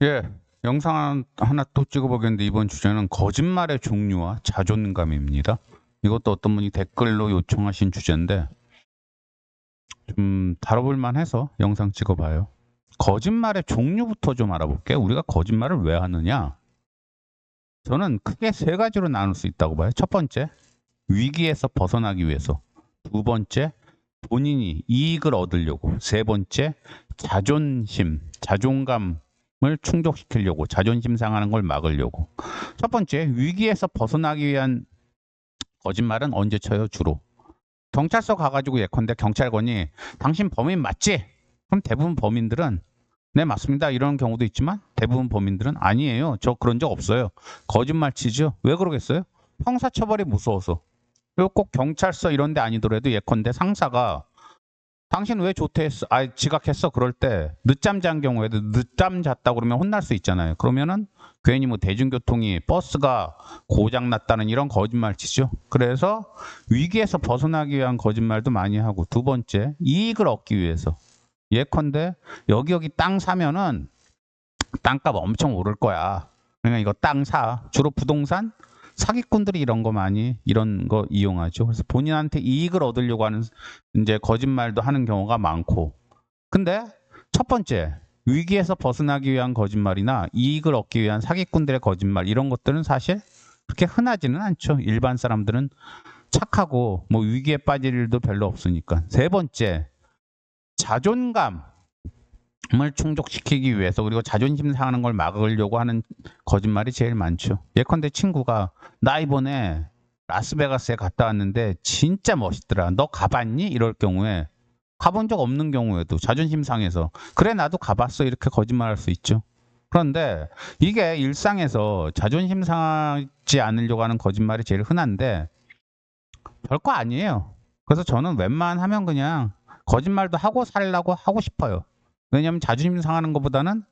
예, 영상 하나 또 찍어보겠는데 이번 주제는 거짓말의 종류와 자존감입니다. 이것도 어떤 분이 댓글로 요청하신 주제인데 좀 다뤄볼 만해서 영상 찍어봐요. 거짓말의 종류부터 좀 알아볼게요. 우리가 거짓말을 왜 하느냐? 저는 크게 세 가지로 나눌 수 있다고 봐요. 첫 번째, 위기에서 벗어나기 위해서. 두 번째, 본인이 이익을 얻으려고. 세 번째, 자존감을 충족시키려고. 자존심 상하는 걸 막으려고. 첫 번째, 위기에서 벗어나기 위한 거짓말은 언제 쳐요, 주로? 경찰서 가가지고 예컨대 경찰관이 당신 범인 맞지? 그럼 대부분 범인들은 네, 맞습니다. 이런 경우도 있지만 대부분 범인들은 아니에요. 저 그런 적 없어요. 거짓말 치죠. 왜 그러겠어요? 형사처벌이 무서워서. 그리고 꼭 경찰서 이런 데 아니더라도 예컨대 상사가 당신 왜 조퇴했어? 아, 지각했어. 그럴 때 늦잠 잔 경우에도 늦잠 잤다 그러면 혼날 수 있잖아요. 그러면은 괜히 뭐 대중교통이 버스가 고장 났다는 이런 거짓말 치죠. 그래서 위기에서 벗어나기 위한 거짓말도 많이 하고 두 번째 이익을 얻기 위해서 예컨대 여기 땅 사면은 땅값 엄청 오를 거야. 그러니까 이거 땅 사. 주로 부동산 사기꾼들이 이런 거 이용하죠. 그래서 본인한테 이익을 얻으려고 하는 이제 거짓말도 하는 경우가 많고. 근데 첫 번째 위기에서 벗어나기 위한 거짓말이나 이익을 얻기 위한 사기꾼들의 거짓말 이런 것들은 사실 그렇게 흔하지는 않죠. 일반 사람들은 착하고 뭐 위기에 빠질 일도 별로 없으니까. 세 번째 자존감 을 충족시키기 위해서 그리고 자존심 상하는 걸 막으려고 하는 거짓말이 제일 많죠. 예컨대 친구가 나 이번에 라스베가스에 갔다 왔는데 진짜 멋있더라. 너 가봤니? 이럴 경우에 가본 적 없는 경우에도 자존심 상해서 그래 나도 가봤어 이렇게 거짓말할 수 있죠. 그런데 이게 일상에서 자존심 상하지 않으려고 하는 거짓말이 제일 흔한데 별거 아니에요. 그래서 저는 웬만하면 그냥 거짓말도 하고 살려고 하고 싶어요. 왜냐면 자존심 상하는 것보다는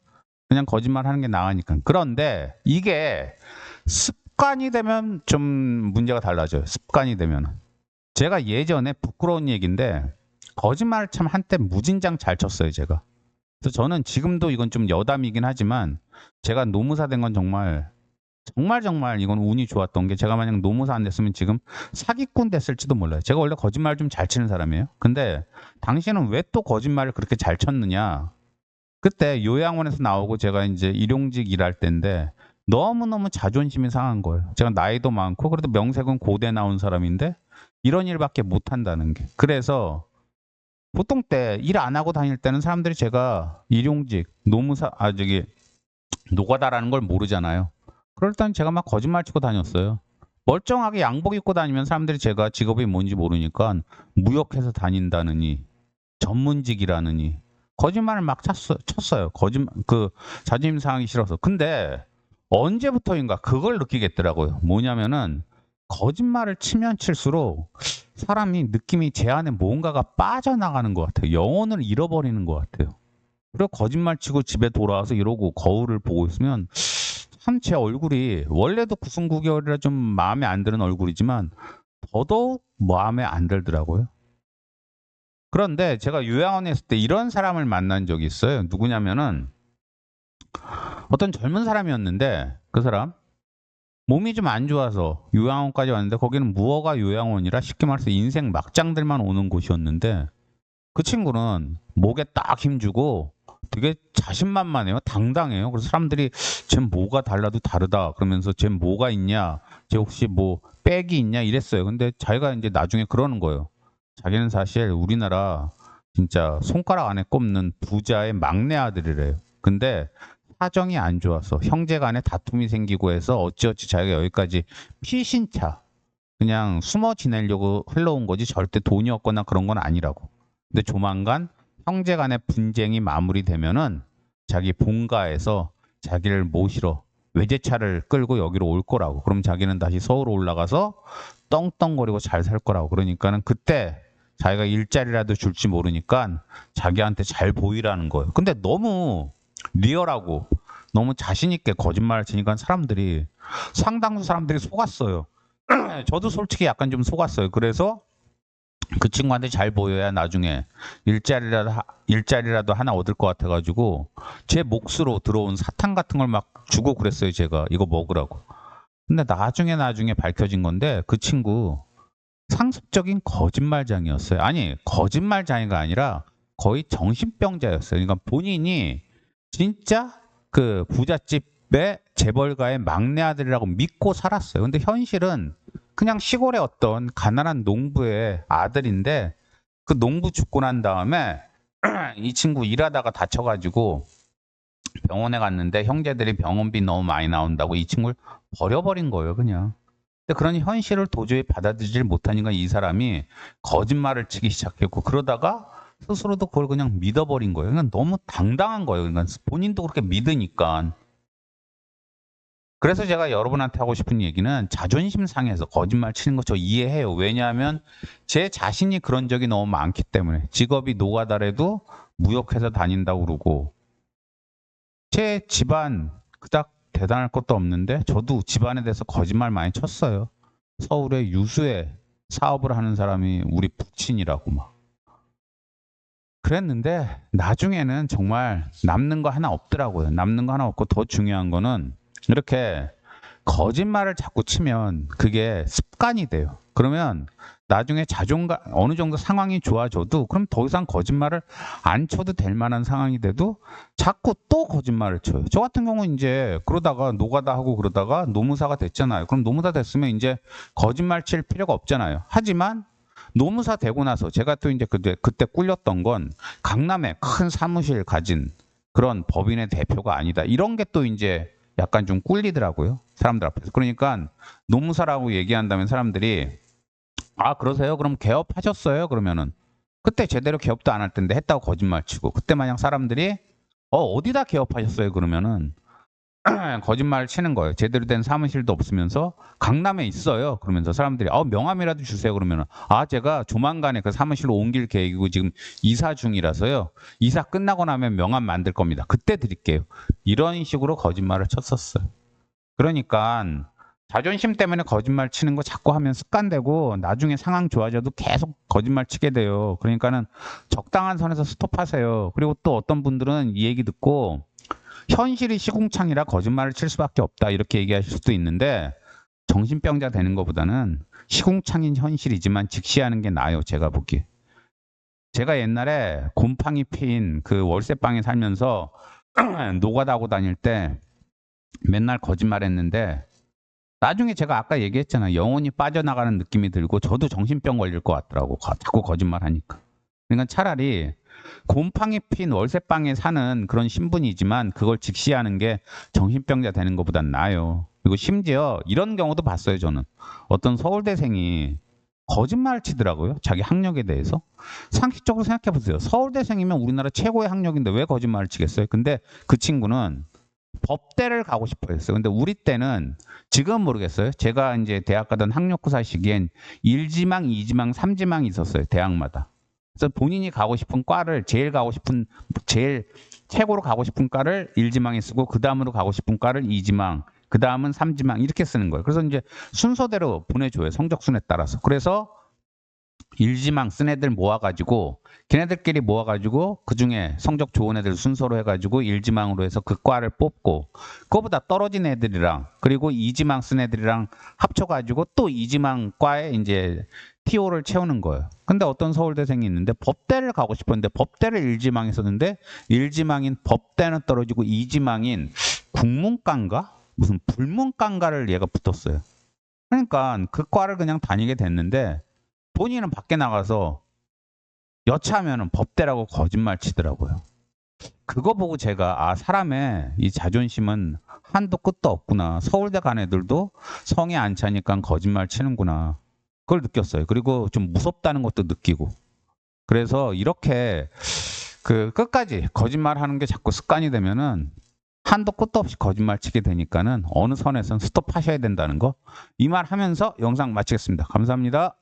그냥 거짓말 하는 게 나으니까. 그런데 이게 습관이 되면 좀 문제가 달라져요. 습관이 되면. 제가 예전에 부끄러운 얘기인데 거짓말을 참 한때 무진장 잘 쳤어요, 제가. 그래서 저는 지금도 이건 좀 여담이긴 하지만 제가 노무사 된 건 정말 이건 운이 좋았던 게 제가 만약 노무사 안 됐으면 지금 사기꾼 됐을지도 몰라요. 제가 원래 거짓말 좀 잘 치는 사람이에요. 근데 당신은 왜 또 거짓말을 그렇게 잘 쳤느냐? 그때 요양원에서 나오고 제가 이제 일용직 일할 때인데 너무너무 자존심이 상한 거예요. 제가 나이도 많고 그래도 명색은 고대 나온 사람인데 이런 일밖에 못 한다는 게. 그래서 보통 때 일 안 하고 다닐 때는 사람들이 제가 일용직, 노가다라는 걸 모르잖아요. 그럴 땐 제가 막 거짓말 치고 다녔어요. 멀쩡하게 양복 입고 다니면 사람들이 제가 직업이 뭔지 모르니까 무역해서 다닌다느니 전문직이라느니 거짓말을 막 쳤어요. 자존심 상하기 싫어서. 근데 언제부터인가 그걸 느끼겠더라고요. 뭐냐면은 거짓말을 치면 칠수록 사람이 느낌이 제 안에 뭔가가 빠져나가는 것 같아요. 영혼을 잃어버리는 것 같아요. 그리고 거짓말 치고 집에 돌아와서 이러고 거울을 보고 있으면 참 제 얼굴이 원래도 9순9개월이라 좀 마음에 안 드는 얼굴이지만 더더욱 마음에 안 들더라고요. 그런데 제가 요양원에 있을 때 이런 사람을 만난 적이 있어요. 누구냐면은 어떤 젊은 사람이었는데 그 사람 몸이 좀 안 좋아서 요양원까지 왔는데 거기는 무허가 요양원이라 쉽게 말해서 인생 막장들만 오는 곳이었는데 그 친구는 목에 딱 힘주고 되게 자신만만해요. 당당해요. 그래서 사람들이 쟤 뭐가 달라도 다르다 그러면서 쟤 뭐가 있냐? 쟤 혹시 뭐 백이 있냐? 이랬어요. 근데 자기가 이제 나중에 그러는 거예요. 자기는 사실 우리나라 진짜 손가락 안에 꼽는 부자의 막내 아들이래요. 근데 사정이 안 좋아서 형제 간에 다툼이 생기고 해서 어찌어찌 자기가 여기까지 피신차 그냥 숨어 지내려고 흘러온 거지 절대 돈이 없거나 그런 건 아니라고. 근데 조만간 형제 간의 분쟁이 마무리되면은 자기 본가에서 자기를 모시러 외제차를 끌고 여기로 올 거라고. 그럼 자기는 다시 서울 올라가서 떵떵거리고 잘 살 거라고. 그러니까는 그때 자기가 일자리라도 줄지 모르니까 자기한테 잘 보이라는 거예요. 근데 너무 리얼하고 너무 자신 있게 거짓말을 치니까 상당수 사람들이 속았어요. 저도 솔직히 약간 좀 속았어요. 그래서 그 친구한테 잘 보여야 나중에 일자리라도 하나 얻을 것 같아가지고 제 몫으로 들어온 사탕 같은 걸 막 주고 그랬어요. 제가 이거 먹으라고. 근데 나중에 밝혀진 건데 그 친구 상습적인 거짓말장이었어요. 아니, 거짓말장이가 아니라 거의 정신병자였어요. 그러니까 본인이 진짜 그 부잣집의 재벌가의 막내 아들이라고 믿고 살았어요. 근데 현실은 그냥 시골의 어떤 가난한 농부의 아들인데 그 농부 죽고 난 다음에 이 친구 일하다가 다쳐가지고 병원에 갔는데 형제들이 병원비 너무 많이 나온다고 이 친구를 버려버린 거예요, 그냥. 근데 그런 현실을 도저히 받아들이질 못하니까 이 사람이 거짓말을 치기 시작했고 그러다가 스스로도 그걸 그냥 믿어버린 거예요. 그러니까 너무 당당한 거예요. 그러니까 본인도 그렇게 믿으니까. 그래서 제가 여러분한테 하고 싶은 얘기는 자존심 상해서 거짓말 치는 거 저 이해해요. 왜냐하면 제 자신이 그런 적이 너무 많기 때문에 직업이 노가다래도 무역회사 다닌다고 그러고 제 집안 그닥 대단할 것도 없는데 저도 집안에 대해서 거짓말 많이 쳤어요. 서울의 유수의 사업을 하는 사람이 우리 부친이라고 막. 그랬는데 나중에는 정말 남는 거 하나 없더라고요. 남는 거 하나 없고 더 중요한 거는 이렇게 거짓말을 자꾸 치면 그게 습관이 돼요. 그러면 나중에 자존감 어느 정도 상황이 좋아져도 그럼 더 이상 거짓말을 안 쳐도 될 만한 상황이 돼도 자꾸 또 거짓말을 쳐요. 저 같은 경우는 이제 그러다가 노가다 하고 그러다가 노무사가 됐잖아요. 그럼 노무사 됐으면 이제 거짓말 칠 필요가 없잖아요. 하지만 노무사 되고 나서 제가 또 이제 그때 꿀렸던 건 강남에 큰 사무실 가진 그런 법인의 대표가 아니다. 이런 게 또 이제 약간 좀 꿀리더라고요. 사람들 앞에서. 그러니까 노무사라고 얘기한다면 사람들이 아, 그러세요? 그럼 개업하셨어요? 그러면은 그때 제대로 개업도 안 할 텐데 했다고 거짓말 치고 그때 마냥 사람들이 어디다 개업하셨어요? 그러면은 거짓말을 치는 거예요. 제대로 된 사무실도 없으면서 강남에 있어요. 그러면서 사람들이 명함이라도 주세요. 그러면은 제가 조만간에 그 사무실로 옮길 계획이고 지금 이사 중이라서요. 이사 끝나고 나면 명함 만들 겁니다. 그때 드릴게요. 이런 식으로 거짓말을 쳤었어요. 그러니까 자존심 때문에 거짓말 치는 거 자꾸 하면 습관되고 나중에 상황 좋아져도 계속 거짓말 치게 돼요. 그러니까는 적당한 선에서 스톱하세요. 그리고 또 어떤 분들은 이 얘기 듣고 현실이 시궁창이라 거짓말을 칠 수밖에 없다 이렇게 얘기하실 수도 있는데 정신병자 되는 것보다는 시궁창인 현실이지만 직시하는 게 나아요. 제가 보기에. 제가 옛날에 곰팡이 피인 그 월세방에 살면서 노가다하고 다닐 때 맨날 거짓말했는데 나중에 제가 아까 얘기했잖아요. 영혼이 빠져나가는 느낌이 들고 저도 정신병 걸릴 것 같더라고. 자꾸 거짓말하니까. 그러니까 차라리 곰팡이 핀 월세방에 사는 그런 신분이지만 그걸 직시하는 게 정신병자 되는 것보단 나아요. 그리고 심지어 이런 경우도 봤어요. 저는 어떤 서울대생이 거짓말 치더라고요. 자기 학력에 대해서. 상식적으로 생각해 보세요. 서울대생이면 우리나라 최고의 학력인데 왜 거짓말을 치겠어요? 근데 그 친구는 법대를 가고 싶어 했어요. 근데 우리 때는 지금 모르겠어요. 제가 이제 대학 가던 학력고사 시기엔 1지망, 2지망, 3지망이 있었어요. 대학마다. 그래서 본인이 가고 싶은 과를 제일 최고로 가고 싶은 과를 1지망에 쓰고 그 다음으로 가고 싶은 과를 2지망, 그 다음은 3지망 이렇게 쓰는 거예요. 그래서 이제 순서대로 보내줘요. 성적순에 따라서. 그래서 1지망 쓴 애들 모아가지고 걔네들끼리 모아가지고 그중에 성적 좋은 애들 순서로 해가지고 1지망으로 해서 그 과를 뽑고 그거보다 떨어진 애들이랑 그리고 2지망 쓴 애들이랑 합쳐가지고 또 2지망 과에 이제 TO를 채우는 거예요. 근데 어떤 서울대생이 있는데 법대를 가고 싶었는데 법대를 1지망에 썼는데 1지망인 법대는 떨어지고 2지망인 국문과인가? 무슨 불문과인가를 얘가 붙었어요. 그러니까 그 과를 그냥 다니게 됐는데 본인은 밖에 나가서 여차하면은 법대라고 거짓말 치더라고요. 그거 보고 제가 사람의 이 자존심은 한도 끝도 없구나. 서울대 간 애들도 성에 안 차니까 거짓말 치는구나. 그걸 느꼈어요. 그리고 좀 무섭다는 것도 느끼고. 그래서 이렇게 그 끝까지 거짓말하는 게 자꾸 습관이 되면은 한도 끝도 없이 거짓말 치게 되니까는 어느 선에선 스톱하셔야 된다는 거. 이 말 하면서 영상 마치겠습니다. 감사합니다.